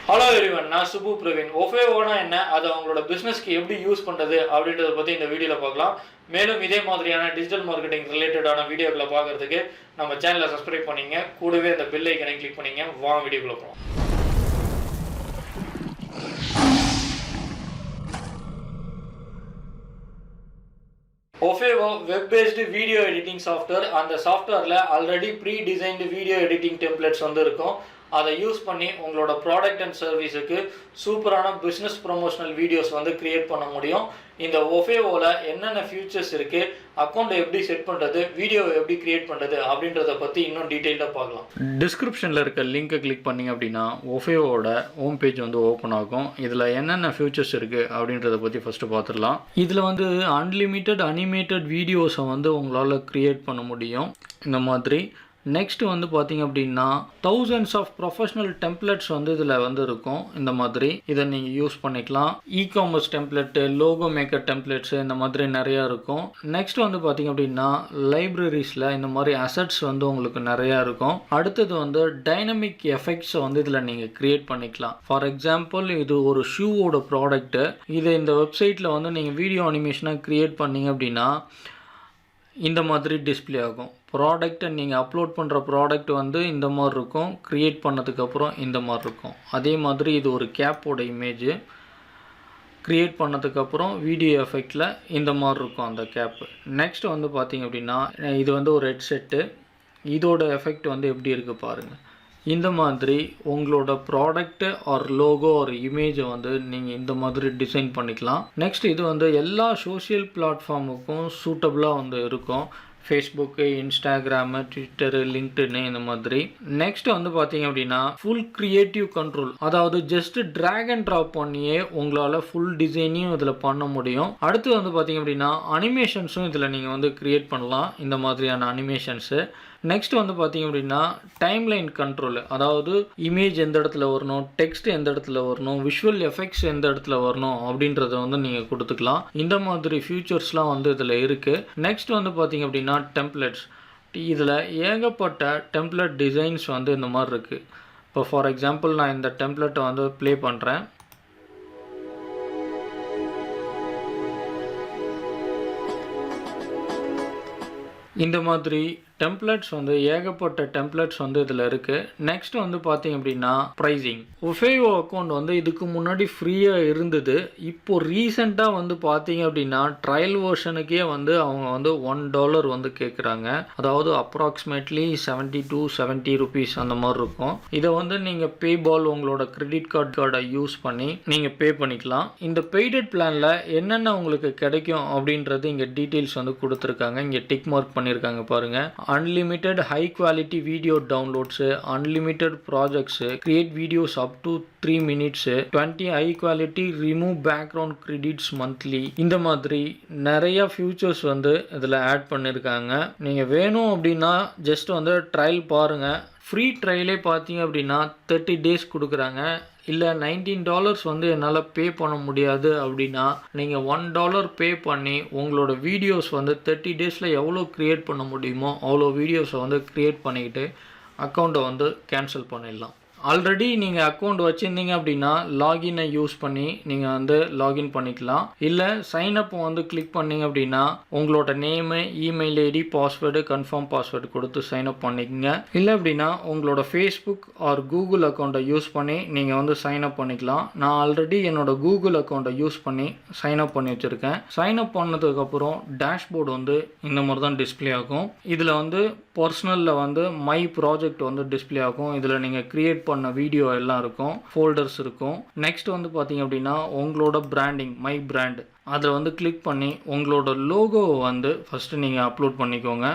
Hello everyone, நான் Subu Praveen. OFFEO என்ன அது அவங்களோட பிசினஸ்க்கு எப்படி யூஸ் பண்றது அப்படின்றத பத்தி இந்த வீடியோல பார்க்கலாம். மேலும் இதே மாதிரியான டிஜிட்டல் மார்க்கெட்டிங் ரிலேட்டடான வீடியோக்களை பார்க்கிறதுக்கு நம்ம சேனலை சப்ஸ்கிரைப் பண்ணீங்க. கூடவே அந்த பெல் ஐகானை கிளிக் பண்ணீங்க. வாங்க வீடியோக்குள்ள போலாம். OFFEO web-based video editing software. அந்த சாஃப்ட்வேர்ல already predesigned video editing templates வந்து இருக்கும். அதை யூஸ் பண்ணி உங்களோட ப்ராடக்ட் அண்ட் சர்வீஸுக்கு சூப்பரான பிஸ்னஸ் ப்ரொமோஷனல் வீடியோஸ் வந்து கிரியேட் பண்ண முடியும். இந்த OFFEOவில் என்னென்ன ஃபியூச்சர்ஸ் இருக்குது, அக்கௌண்ட்டை எப்படி செட் பண்ணுறது, வீடியோவை எப்படி கிரியேட் பண்ணுறது அப்படின்றத பற்றி இன்னும் டீட்டெயிலாக பார்க்கலாம். டிஸ்கிரிப்ஷனில் இருக்க லிங்கை கிளிக் பண்ணிங்க அப்படின்னா OFFEOவோட ஹோம் பேஜ் வந்து ஓப்பன் ஆகும். இதில் என்னென்ன ஃபியூச்சர்ஸ் இருக்குது அப்படின்றத பற்றி ஃபஸ்ட்டு பார்த்துடலாம். இதில் வந்து அன்லிமிட்டட் அனிமேட்டட் வீடியோஸை வந்து உங்களால் க்ரியேட் பண்ண முடியும் இந்த மாதிரி. நெக்ஸ்ட் வந்து பார்த்திங்க அப்படின்னா thousands ஆஃப் ப்ரொஃபஷ்னல் டெம்ப்ளேட்ஸ் வந்து இதில் வந்து இருக்கும் இந்த மாதிரி. இதை நீங்கள் யூஸ் பண்ணிக்கலாம். E-commerce template, logo maker templates இந்த மாதிரி நிறையா இருக்கும். நெக்ஸ்ட் வந்து பார்த்திங்க அப்படின்னா லைப்ரரிஸில் இந்த மாதிரி அசட்ஸ் வந்து உங்களுக்கு நிறையா இருக்கும். அடுத்தது வந்து டைனமிக் எஃபெக்ட்ஸை வந்து இதில் நீங்கள் க்ரியேட் பண்ணிக்கலாம். ஃபார் எக்ஸாம்பிள் இது ஒரு ஷூவோட ப்ராடக்ட்டு. இது இந்த வெப்சைட்டில் வந்து நீங்கள் வீடியோ அனிமேஷனாக க்ரியேட் பண்ணிங்க அப்படின்னா இந்த மாதிரி டிஸ்பிளே ஆகும். ப்ராடக்ட்டை நீங்கள் அப்லோட் பண்ணுற ப்ராடக்ட் வந்து இந்த மாதிரி இருக்கும். க்ரியேட் பண்ணதுக்கப்புறம் இந்த மாதிரி இருக்கும். அதே மாதிரி இது ஒரு கேப்போட இமேஜு. க்ரியேட் பண்ணதுக்கப்புறம் வீடியோ எஃபெக்டில் இந்த மாதிரி இருக்கும் அந்த கேப்பு. நெக்ஸ்ட் வந்து பார்த்திங்க அப்படின்னா இது வந்து ஒரு ஹெட்செட்டு. இதோட எஃபெக்ட் வந்து எப்படி இருக்குது பாருங்கள். இந்த மாதிரி உங்களோட ப்ராடக்ட்டு ஆர் லோகோ ஒரு இமேஜை வந்து நீங்கள் இந்த மாதிரி டிசைன் பண்ணிக்கலாம். நெக்ஸ்ட் இது வந்து எல்லா சோஷியல் பிளாட்ஃபார்முக்கும் சூட்டபுளாக வந்து இருக்கும். ஃபேஸ்புக்கு, இன்ஸ்டாகிராமு, ட்விட்டரு, லிங்க்டின்னு இந்த மாதிரி. நெக்ஸ்ட் வந்து பார்த்தீங்க அப்படின்னா ஃபுல் க்ரியேட்டிவ் கண்ட்ரோல், அதாவது ஜஸ்ட் ட்ராக் அண்ட் ட்ராப் பண்ணியே உங்களால் ஃபுல் டிசைனையும் இதில் பண்ண முடியும். அடுத்து வந்து பார்த்தீங்க அப்படின்னா அனிமேஷன்ஸும் இதில் நீங்கள் வந்து க்ரியேட் பண்ணலாம் இந்த மாதிரியான அனிமேஷன்ஸு. நெக்ஸ்ட் வந்து பார்த்தீங்க அப்படின்னா டைம்லைன் கண்ட்ரோல், அதாவது இமேஜ் எந்த இடத்துல வரணும், டெக்ஸ்ட் எந்த இடத்துல வரணும், விஷுவல் எஃபெக்ட்ஸ் எந்த இடத்துல வரணும் அப்படின்றத வந்து நீங்கள் கொடுத்துக்கலாம். இந்த மாதிரி ஃபியூச்சர்ஸ்லாம் வந்து இதில் இருக்குது. நெக்ஸ்ட் வந்து பார்த்தீங்க அப்படின்னா டெம்ப்ளேட்ஸ். இதில் ஏகப்பட்ட டெம்ப்ளேட் டிசைன்ஸ் வந்து இந்த மாதிரி இருக்குது. இப்போ ஃபார் எக்ஸாம்பிள் நான் இந்த டெம்ப்ளேட்டை வந்து ப்ளே பண்ணுறேன். இந்த மாதிரி டெம்ப்ளேட்ஸ் வந்து ஏகப்பட்ட டெம்ப்ளேட்ஸ் வந்து இதில் இருக்குது. நெக்ஸ்ட் வந்து பார்த்தீங்க அப்படின்னா ப்ரைஸிங். OFFEO அக்கௌண்ட் வந்து இதுக்கு முன்னாடி ஃப்ரீயாக இருந்தது. இப்போது ரீசெண்டாக வந்து பார்த்தீங்க அப்படின்னா ட்ரையல் வெர்ஷனுக்கே வந்து அவங்க வந்து $1 வந்து கேட்குறாங்க. அதாவது அப்ராக்சிமேட்லி 70 to 70 rupees அந்த மாதிரி இருக்கும். இதை வந்து நீங்கள் பேபால் உங்களோட கிரெடிட் கார்டை யூஸ் பண்ணி நீங்கள் பே பண்ணிக்கலாம். இந்த பெய்டட் பிளானில் என்னென்ன உங்களுக்கு கிடைக்கும் அப்படின்றது இங்கே டீட்டெயில்ஸ் வந்து கொடுத்துருக்காங்க. இங்கே டிக் மார்க் பண்ணியிருக்காங்க பாருங்கள். Unlimited high quality video downloads, unlimited projects, create videos up to 3 minutes, 20 high quality remove background credits monthly. இந்த மாதிரி நிறைய ஃபியூச்சர்ஸ் வந்து இதில் ஆட் பண்ணியிருக்காங்க. நீங்கள் வேணும் அப்படின்னா ஜஸ்ட் வந்து ட்ரையல் பாருங்கள். ஃப்ரீ ட்ரையலே பார்த்தீங்க அப்படின்னா 30 days கொடுக்குறாங்க. இல்லை $19 வந்து என்னால் பே பண்ண முடியாது அப்படின்னா நீங்கள் $1 பே பண்ணி உங்களோட வீடியோஸ் வந்து 30 daysல எவ்வளோ க்ரியேட் பண்ண முடியுமோ அவ்வளோ வீடியோஸை வந்து க்ரியேட் பண்ணிக்கிட்டு அக்கௌண்ட்டை வந்து கேன்சல் பண்ணிடலாம். ஆல்ரெடி நீங்கள் அக்கௌண்ட் வச்சுருந்தீங்க அப்படின்னா லாகினை யூஸ் பண்ணி நீங்கள் வந்து லாகின் பண்ணிக்கலாம். இல்லை சைனப் வந்து கிளிக் பண்ணிங்க அப்படின்னா உங்களோட name, email ID, password, confirm password கொடுத்து சைனப் பண்ணிக்கோங்க. இல்லை அப்படின்னா உங்களோட ஃபேஸ்புக் ஆர் கூகுள் அக்கௌண்ட்டை யூஸ் பண்ணி நீங்கள் வந்து சைனப் பண்ணிக்கலாம். நான் ஆல்ரெடி என்னோட கூகுள் அக்கௌண்ட்டை யூஸ் பண்ணி சைனப் பண்ணி வச்சுருக்கேன். சைனப் பண்ணதுக்கப்புறம் டேஷ்போர்டு வந்து இந்த மாதிரி தான் டிஸ்பிளே ஆகும். இதில் வந்து பர்சனலில் வந்து மை ப்ராஜெக்ட் வந்து டிஸ்பிளே ஆகும். இதில் நீங்கள் க்ரியேட் பண்ண வீடியோ எல்லாம் இருக்கும், ஃபோல்டர்ஸ் இருக்கும். நெக்ஸ்ட் வந்து பார்த்தீங்க அப்படின்னா உங்களோட பிராண்டிங், மை பிராண்ட், அதை வந்து கிளிக் பண்ணி உங்களோட லோகோவை வந்து ஃபஸ்ட்டு நீங்கள் அப்லோட் பண்ணிக்கோங்க.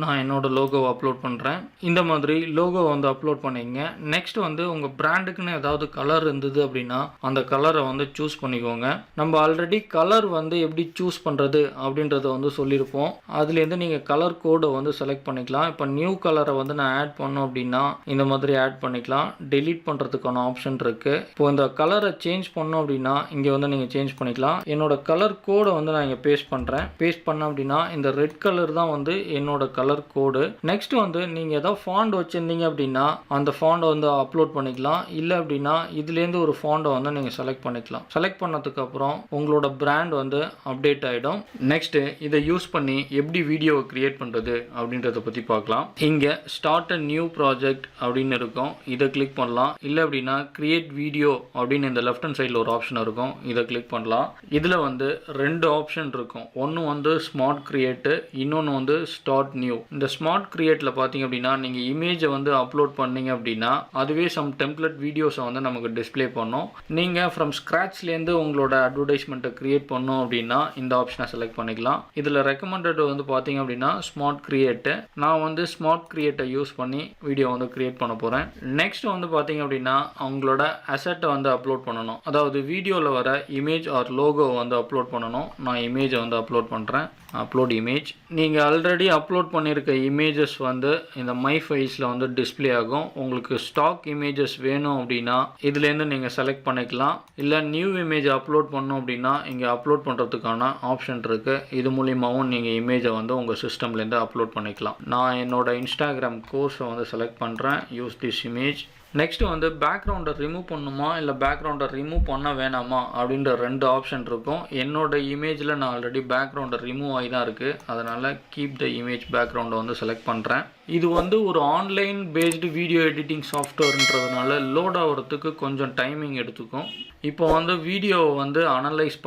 நான் என்னோடய லோகோவை அப்லோட் பண்ணுறேன். இந்த மாதிரி லோகோவை வந்து அப்லோட் பண்ணிக்கங்க. நெக்ஸ்ட் வந்து உங்கள் பிராண்டுக்குன்னு ஏதாவது கலர் இருந்தது அப்படின்னா அந்த கலரை வந்து சூஸ் பண்ணிக்கோங்க. நம்ம ஆல்ரெடி கலர் வந்து எப்படி சூஸ் பண்ணுறது அப்படின்றத வந்து சொல்லியிருப்போம். அதுலேருந்து நீங்கள் கலர் கோடை வந்து செலக்ட் பண்ணிக்கலாம். இப்போ நியூ கலரை வந்து நான் ஆட் பண்ணோம் அப்படின்னா இந்த மாதிரி ஆட் பண்ணிக்கலாம். டெலீட் பண்ணுறதுக்கான ஆப்ஷன் இருக்குது. இப்போ இந்த கலரை சேஞ்ச் பண்ணோம் அப்படின்னா இங்கே வந்து நீங்கள் சேஞ்ச் பண்ணிக்கலாம். என்னோட கலர் கோடை வந்து நான் இங்கே பேஸ்ட் பண்ணுறேன். பேஸ்ட் பண்ணோம் அப்படின்னா இந்த ரெட் கலர் தான் வந்து என்னோட கலர் கோடு. நெக்ஸ்ட் வந்து நீங்கள் ஏதாவது ஃபாண்ட் வச்சுருந்தீங்க அப்படின்னா அந்த ஃபாண்டை வந்து அப்லோட் பண்ணிக்கலாம். இல்லை அப்படின்னா இதுலேருந்து ஒரு ஃபாண்டை வந்து நீங்கள் செலக்ட் பண்ணிக்கலாம். செலக்ட் பண்ணதுக்கப்புறம் உங்களோட பிராண்ட் வந்து அப்டேட் ஆகிடும். நெக்ஸ்ட்டு இதை யூஸ் பண்ணி எப்படி வீடியோவை க்ரியேட் பண்ணுறது அப்படின்றத பற்றி பார்க்கலாம். இங்கே ஸ்டார்ட் அ நியூ ப்ராஜெக்ட் அப்படின்னு இருக்கும், இதை கிளிக் பண்ணலாம். இல்லை அப்படின்னா கிரியேட் வீடியோ அப்படின்னு இந்த லெஃப்ட் ஹேண்ட் சைடில் ஒரு ஆப்ஷன் இருக்கும், இதை கிளிக் பண்ணலாம். இதில் வந்து 2 ஆப்ஷன் இருக்கும். ஒன்று வந்து ஸ்மார்ட் கிரியேட்டு, இன்னொன்று வந்து ஸ்டார்ட் நியூ. இந்த ஸ்மார்ட் கிரியேட்டில் பார்த்தீங்க அப்படின்னா நீங்கள் இமேஜை வந்து அப்லோட் பண்ணீங்க அப்படின்னா அதுவே சம் டெம்ப்ளேட் வீடியோஸை வந்து நமக்கு டிஸ்பிளே பண்ணும். நீங்கள் ஃப்ரம் ஸ்க்ராட்ச்லேருந்து உங்களோட அட்வர்டைஸ்மெண்ட்டை கிரியேட் பண்ணோம் அப்படின்னா இந்த ஆப்ஷனை செலக்ட் பண்ணிக்கலாம். இதில் ரெக்கமெண்டட் வந்து பார்த்தீங்க அப்படின்னா ஸ்மார்ட் கிரியேட்டு. நான் வந்து ஸ்மார்ட் கிரியேட்டை யூஸ் பண்ணி வீடியோ வந்து கிரியேட் பண்ண போகிறேன். நெக்ஸ்ட் வந்து பார்த்தீங்க அப்படின்னா அவங்களோட அசெட்டை வந்து அப்லோட் பண்ணணும். அதாவது வீடியோவில் வர இமேஜ் ஆர் லோகோ வந்து அப்லோட் பண்ணணும். நான் இமேஜை வந்து அப்லோட் பண்ணுறேன். Upload image. நீங்கள் ஆல்ரெடி அப்லோட் பண்ணியிருக்க இமேஜஸ் வந்து இந்த மை ஃபைல்ஸில் வந்து டிஸ்பிளே ஆகும். உங்களுக்கு ஸ்டாக் இமேஜஸ் வேணும் அப்படின்னா இதுலேருந்து நீங்கள் செலக்ட் பண்ணிக்கலாம். இல்லை நியூ இமேஜ் அப்லோட் பண்ணணும் அப்படின்னா இங்கே அப்லோட் பண்ணுறதுக்கான ஆப்ஷன் இருக்குது. இது மூலியமாகவும் நீங்கள் இமேஜை வந்து உங்கள் சிஸ்டம்லேருந்து அப்லோட் பண்ணிக்கலாம். நான் என்னோட இன்ஸ்டாகிராம் கோர்ஸை வந்து செலக்ட் பண்ணுறேன். Use this image. நெக்ஸ்ட்டு வந்து பேக்ரவுண்டை ரிமூவ் பண்ணணுமா இல்லை பேக்ரவுண்டை ரிமூவ் பண்ண வேணாமா அப்படின்ற 2 ஆப்ஷன் இருக்கும். என்னோட இமேஜில் நான் ஆல்ரெடி பேக்ரவுண்டை ரிமூவ் ஆகி தான் இருக்குது. அதனால் கீப் த இமேஜ் பேக்ரவுண்டை வந்து செலக்ட் பண்ணுறேன். இது வந்து ஒரு ஆன்லைன் பேஸ்டு வீடியோ எடிட்டிங் சாஃப்ட்வேர்ன்றதுனால லோட் ஆகிறதுக்கு கொஞ்சம் டைமிங் எடுத்துக்கும். இப்போ வந்து வீடியோவை வந்து அனலைஸ்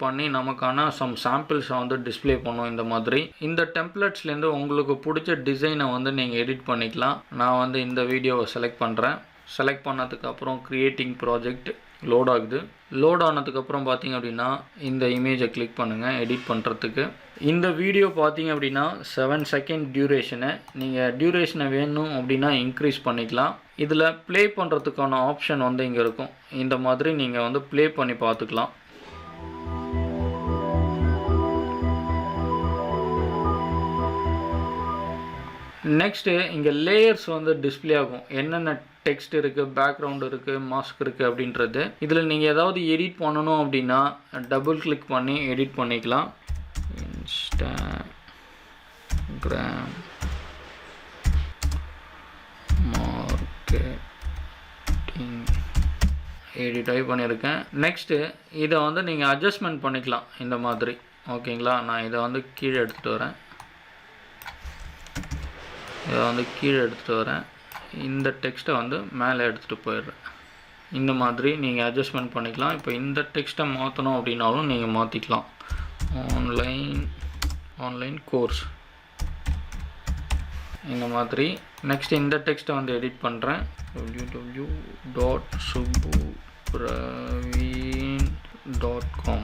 பண்ணி நமக்கான சம் சாம்பிள்ஸை வந்து டிஸ்பிளே பண்ணும். இந்த மாதிரி இந்த டெம்ப்ளேட்ஸ்லேருந்து உங்களுக்கு பிடிச்ச டிசைனை வந்து நீங்கள் எடிட் பண்ணிக்கலாம். நான் வந்து இந்த வீடியோவை செலக்ட் பண்ணுறேன். செலக்ட் பண்ணதுக்கப்புறம் க்ரியேட்டிங் ப்ராஜெக்ட் லோட் ஆகுது. லோட் ஆனதுக்கப்புறம் பார்த்தீங்க அப்படின்னா இந்த இமேஜை கிளிக் பண்ணுங்கள் எடிட் பண்ணுறதுக்கு. இந்த வீடியோ பார்த்தீங்க அப்படின்னா 7 செகண்ட் டியூரேஷனு. நீங்கள் டியூரேஷனை வேணும் அப்படின்னா இன்க்ரீஸ் பண்ணிக்கலாம். இதில் ப்ளே பண்ணுறதுக்கான ஆப்ஷன் வந்து இங்கே இருக்கும். இந்த மாதிரி நீங்கள் வந்து ப்ளே பண்ணி பார்த்துக்கலாம். நெக்ஸ்ட்டு இங்கே லேயர்ஸ் வந்து டிஸ்பிளே ஆகும். என்னென்ன டெக்ஸ்ட் இருக்குது, பேக்ரவுண்ட் இருக்குது, மாஸ்க் இருக்குது அப்படின்றது. இதில் நீங்கள் ஏதாவது எடிட் பண்ணணும் அப்படின்னா டபுள் கிளிக் பண்ணி எடிட் பண்ணிக்கலாம். இன்ஸ்டாகிராம் மார்க்கெட்டிங் எடிட் ஆகி பண்ணியிருக்கேன். நெக்ஸ்ட்டு இதை வந்து நீங்கள் அட்ஜஸ்ட்மெண்ட் பண்ணிக்கலாம் இந்த மாதிரி. ஓகேங்களா, நான் இதை வந்து கீழே எடுத்துகிட்டு வரேன். இந்த டெக்ஸ்ட்டை வந்து மேலே எடுத்துகிட்டு போயிடுறேன். இந்த மாதிரி நீங்கள் அட்ஜஸ்ட்மெண்ட் பண்ணிக்கலாம். இப்போ இந்த டெக்ஸ்ட்டை மாற்றணும் அப்படின்னாலும் நீங்கள் மாற்றிக்கலாம். ஆன்லைன் கோர்ஸ் இந்த மாதிரி. நெக்ஸ்ட் இந்த டெக்ஸ்ட்டை வந்து எடிட் பண்ணுறேன். www.subupraveen.com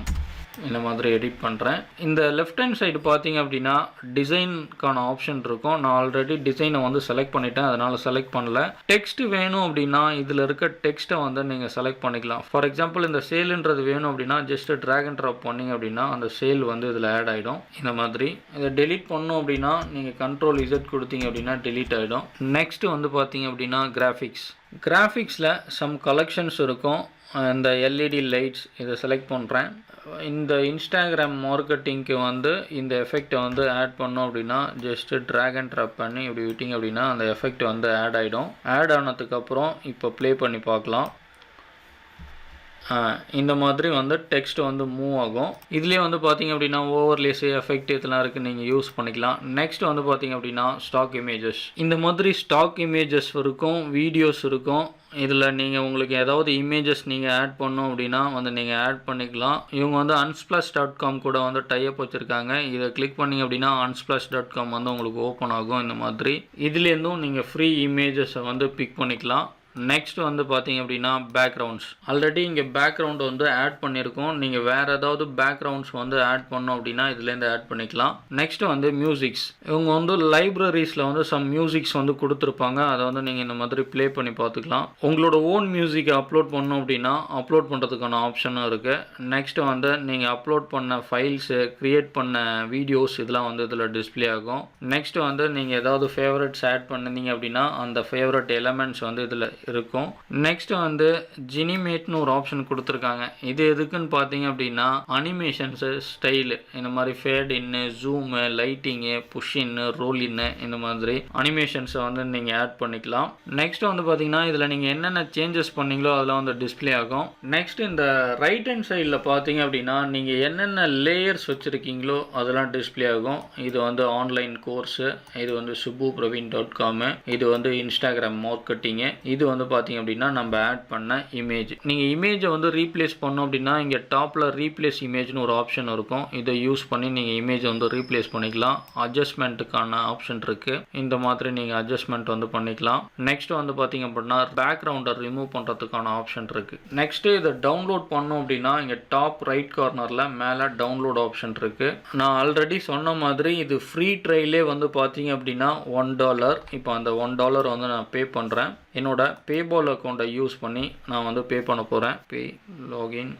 இந்த மாதிரி எடிட் பண்ணுறேன். இந்த லெஃப்ட் ஹேண்ட் சைடு பார்த்தீங்க அப்படின்னா டிசைனுக்கான ஆப்ஷன் இருக்கும். நான் ஆல்ரெடி டிசைனை வந்து செலக்ட் பண்ணிட்டேன், அதனால் செலக்ட் பண்ணல. டெக்ஸ்ட் வேணும் அப்படின்னா இதில் இருக்க டெக்ஸ்ட்டை வந்து நீங்கள் செலக்ட் பண்ணிக்கலாம். ஃபார் எக்ஸாம்பிள் இந்த சேலுன்றது வேணும் அப்படின்னா ஜஸ்ட் ட்ராக் அண்ட் ட்ராப் பண்ணிங்க அப்படின்னா அந்த சேல் வந்து இதில் ஆட் ஆகிடும். இந்த மாதிரி இதை டெலீட் பண்ணணும் அப்படின்னா நீங்கள் Ctrl+Z கொடுத்தீங்க அப்படின்னா டெலீட் ஆகிடும். நெக்ஸ்ட் வந்து பார்த்தீங்க அப்படின்னா கிராஃபிக்ஸில் சம் கலெக்ஷன்ஸ் இருக்கும். இந்த எல்இடி லைட்ஸ் இதை செலக்ட் பண்ணுறேன். இந்த இன்ஸ்டாகிராம் மார்க்கெட்டிங்க்கு வந்து இந்த எஃபெக்டை வந்து ஆட் பண்ணோம் அப்படின்னா ஜஸ்ட் ட்ராக் அண்ட் ட்ராப் பண்ணி இப்படி விட்டிங்க அப்படின்னா அந்த எஃபெக்ட் வந்து ஆட் ஆகிடும். ஆட் ஆனதுக்கப்புறம் இப்போ ப்ளே பண்ணி பார்க்கலாம். இந்த மாதிரி வந்து டெக்ஸ்ட் வந்து மூவ் ஆகும். இதுலேயே வந்து பார்த்தீங்க அப்படின்னா ஓவர்லேஸ் எஃபெக்ட் இதெல்லாம் இருக்குது, நீங்கள் யூஸ் பண்ணிக்கலாம். நெக்ஸ்ட் வந்து பார்த்தீங்க அப்படின்னா ஸ்டாக் இமேஜஸ். இந்த மாதிரி ஸ்டாக் இமேஜஸ் இருக்கும், வீடியோஸ் இருக்கும். இதில் நீங்கள் உங்களுக்கு ஏதாவது இமேஜஸ் நீங்கள் ஆட் பண்ணோம் அப்படின்னா வந்து நீங்கள் ஆட் பண்ணிக்கலாம். இவங்க வந்து unsplash.com கூட வந்து டைப் வச்சுருக்காங்க. இதை கிளிக் பண்ணிங்க அப்படின்னா unsplash.com வந்து உங்களுக்கு ஓப்பன் ஆகும். இந்த மாதிரி இதுலேருந்தும் நீங்கள் ஃப்ரீ இமேஜஸை வந்து பிக் பண்ணிக்கலாம். நெக்ஸ்ட் வந்து பார்த்தீங்க அப்படின்னா பேக்ரவுண்ட்ஸ். ஆல்ரெடி இங்கே பேக்ரவுண்ட் வந்து ஆட் பண்ணியிருக்கோம். நீங்கள் வேறு ஏதாவது பேக்ரவுண்ட்ஸ் வந்து ஆட் பண்ணோம் அப்படின்னா இதுலேருந்து ஆட் பண்ணிக்கலாம். நெக்ஸ்ட் வந்து மியூசிக்ஸ். இவங்க வந்து லைப்ரரிஸில் வந்து சம் மியூசிக்ஸ் வந்து கொடுத்துருப்பாங்க. அதை வந்து நீங்கள் இந்த மாதிரி ப்ளே பண்ணி பார்த்துக்கலாம். உங்களோட ஓன் மியூசிக்கை அப்லோட் பண்ணோம் அப்படின்னா அப்லோட் பண்ணுறதுக்கான ஆப்ஷனும் இருக்குது. நெக்ஸ்ட் வந்து நீங்கள் அப்லோட் பண்ண ஃபைல்ஸு, க்ரியேட் பண்ண வீடியோஸ் இதெல்லாம் வந்து இதில் டிஸ்பிளே ஆகும். நெக்ஸ்ட் வந்து நீங்கள் ஏதாவது ஃபேவரட்ஸ் ஆட் பண்ணிங்க அப்படின்னா அந்த ஃபேவரட் எலமெண்ட்ஸ் வந்து இதில் இருக்கும். நெக்ஸ்ட் வந்து ஜினிமேட்னு ஒரு ஆப்ஷன் கொடுத்துருக்காங்க. இது எதுக்குன்னு பார்த்தீங்க அப்படின்னா அனிமேஷன்ஸு ஸ்டைலு இந்த மாதிரி ஃபேட் இன்னு, ஜூமு, லைட்டிங்கு, புஷ் இன்னு, ரோல் இன்னு இந்த மாதிரி அனிமேஷன்ஸை வந்து நீங்கள் ஆட் பண்ணிக்கலாம். நெக்ஸ்ட் வந்து பார்த்தீங்கன்னா இதில் நீங்கள் என்னென்ன சேஞ்சஸ் பண்ணீங்களோ அதெல்லாம் வந்து டிஸ்பிளே ஆகும். நெக்ஸ்ட் இந்த ரைட் ஹேண்ட் சைடில் பார்த்தீங்க அப்படின்னா நீங்கள் என்னென்ன லேயர்ஸ் வச்சுருக்கீங்களோ அதெல்லாம் டிஸ்பிளே ஆகும். இது வந்து ஆன்லைன் கோர்ஸு, இது வந்து subu.praveen.com, இது வந்து இன்ஸ்டாகிராம் மார்க்கெட்டிங்கு, இது வந்து பார்த்தீங்க அப்படின்னா நம்ம ஆட் பண்ண இமேஜ். நீங்கள் இமேஜை வந்து ரீப்ளேஸ் பண்ணோம் அப்படின்னா இங்கே டாப்பில் ரீப்ளேஸ் இமேஜ்னு ஒரு ஆப்ஷன் இருக்கும். இதை யூஸ் பண்ணி நீங்கள் இமேஜை வந்து ரீப்ளேஸ் பண்ணிக்கலாம். அட்ஜஸ்ட்மெண்ட்டுக்கான ஆப்ஷன் இருக்குது. இந்த மாதிரி நீங்கள் அட்ஜஸ்ட்மெண்ட் வந்து பண்ணிக்கலாம். நெக்ஸ்ட் வந்து பார்த்தீங்க அப்படின்னா பேக்ரவுண்டை ரிமூவ் பண்ணுறதுக்கான ஆப்ஷன் இருக்குது. நெக்ஸ்ட்டு இதை டவுன்லோட் பண்ணோம் அப்படின்னா இங்கே டாப் ரைட் கார்னரில் மேலே டவுன்லோட் ஆப்ஷன் இருக்குது. நான் ஆல்ரெடி சொன்ன மாதிரி இது ஃப்ரீ ட்ரைலே வந்து பார்த்தீங்க அப்படின்னா $1. இப்போ அந்த $1 வந்து நான் பே பண்ணுறேன். என்னோட பேபால் அக்கௌண்ட்டை யூஸ் பண்ணி நான் வந்து பே பண்ண போகிறேன். பே லாகின்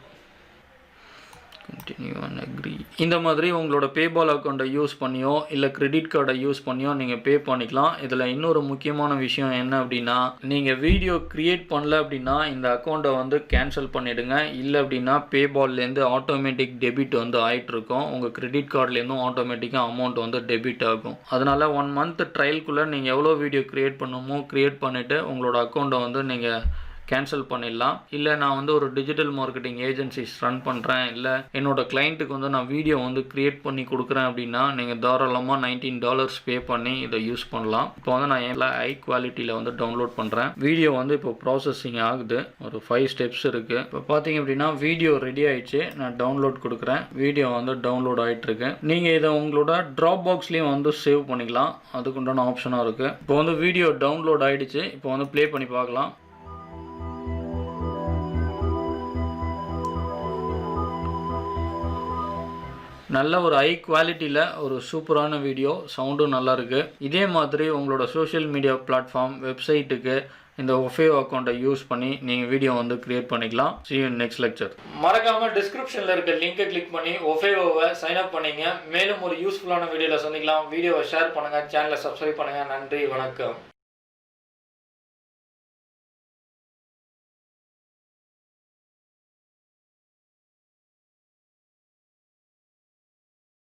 கண்டினியூ அண்ட் அக்ரி. இந்த மாதிரி உங்களோட பேபால் அக்கௌண்ட்டை யூஸ் பண்ணியோ இல்லை கிரெடிட் கார்டை யூஸ் பண்ணியோ நீங்கள் பே பண்ணிக்கலாம். இதில் இன்னொரு முக்கியமான விஷயம் என்ன அப்படின்னா நீங்கள் வீடியோ க்ரியேட் பண்ணல அப்படின்னா இந்த அக்கௌண்ட்டை வந்து கேன்சல் பண்ணிவிடுங்க. இல்லை அப்படின்னா பேபால்லேருந்து ஆட்டோமேட்டிக் டெபிட் வந்து ஆகிட்டு இருக்கும். உங்கள் கிரெடிட் கார்ட்லேருந்தும் ஆட்டோமேட்டிக்காக அமௌண்ட் வந்து டெபிட் ஆகும். அதனால் 1 மந்த் ட்ரையல்குள்ளே நீங்கள் எவ்வளோ வீடியோ க்ரியேட் பண்ணணுமோ க்ரியேட் பண்ணிவிட்டு உங்களோட அக்கௌண்ட்டை வந்து நீங்கள் கேன்சல் பண்ணிடலாம். இல்லை நான் வந்து ஒரு டிஜிட்டல் மார்க்கெட்டிங் ஏஜென்சிஸ் ரன் பண்ணுறேன், இல்லை என்னோட கிளைண்ட்டுக்கு வந்து நான் வீடியோ வந்து க்ரியேட் பண்ணி கொடுக்குறேன் அப்படின்னா நீங்கள் தாராளமாக $19 பே பண்ணி இதை யூஸ் பண்ணலாம். இப்போ வந்து நான் எல்லாம் ஹை குவாலிட்டியில் வந்து டவுன்லோட் பண்ணுறேன். வீடியோ வந்து இப்போ ப்ராசஸிங் ஆகுது. ஒரு 5 ஸ்டெப்ஸ் இருக்குது. இப்போ பார்த்தீங்க அப்படின்னா வீடியோ ரெடி ஆயிடுச்சு. நான் டவுன்லோட் கொடுக்குறேன். வீடியோ வந்து டவுன்லோட் ஆகிட்டுருக்கு. நீங்கள் இதை உங்களோட ட்ராப் பாக்ஸ்லேயும் வந்து சேவ் பண்ணிக்கலாம். அதுக்குண்டான ஆப்ஷனாக இருக்குது. இப்போ வந்து வீடியோ டவுன்லோட் ஆகிடுச்சு. இப்போ வந்து ப்ளே பண்ணி பார்க்கலாம். நல்ல ஒரு ஹை குவாலிட்டியில் ஒரு சூப்பரான வீடியோ, சவுண்டும் நல்லாயிருக்கு. இதே மாதிரி உங்களோட சோஷியல் மீடியா பிளாட்ஃபார்ம், வெப்சைட்டுக்கு இந்த OFFEO அக்கௌண்ட்டை யூஸ் பண்ணி நீங்கள் வீடியோ வந்து கிரியேட் பண்ணிக்கலாம். See you in next lecture. மறக்காமல் டிஸ்கிரிப்ஷனில் இருக்க லிங்கை கிளிக் பண்ணி OFFEOவை சைன் அப் பண்ணிங்க. மேலும் ஒரு யூஸ்ஃபுல்லான வீடியோவில் சந்திக்கலாம். வீடியோவை ஷேர் பண்ணுங்கள், சேனலை சப்ஸ்கிரைப் பண்ணுங்கள். நன்றி, வணக்கம்.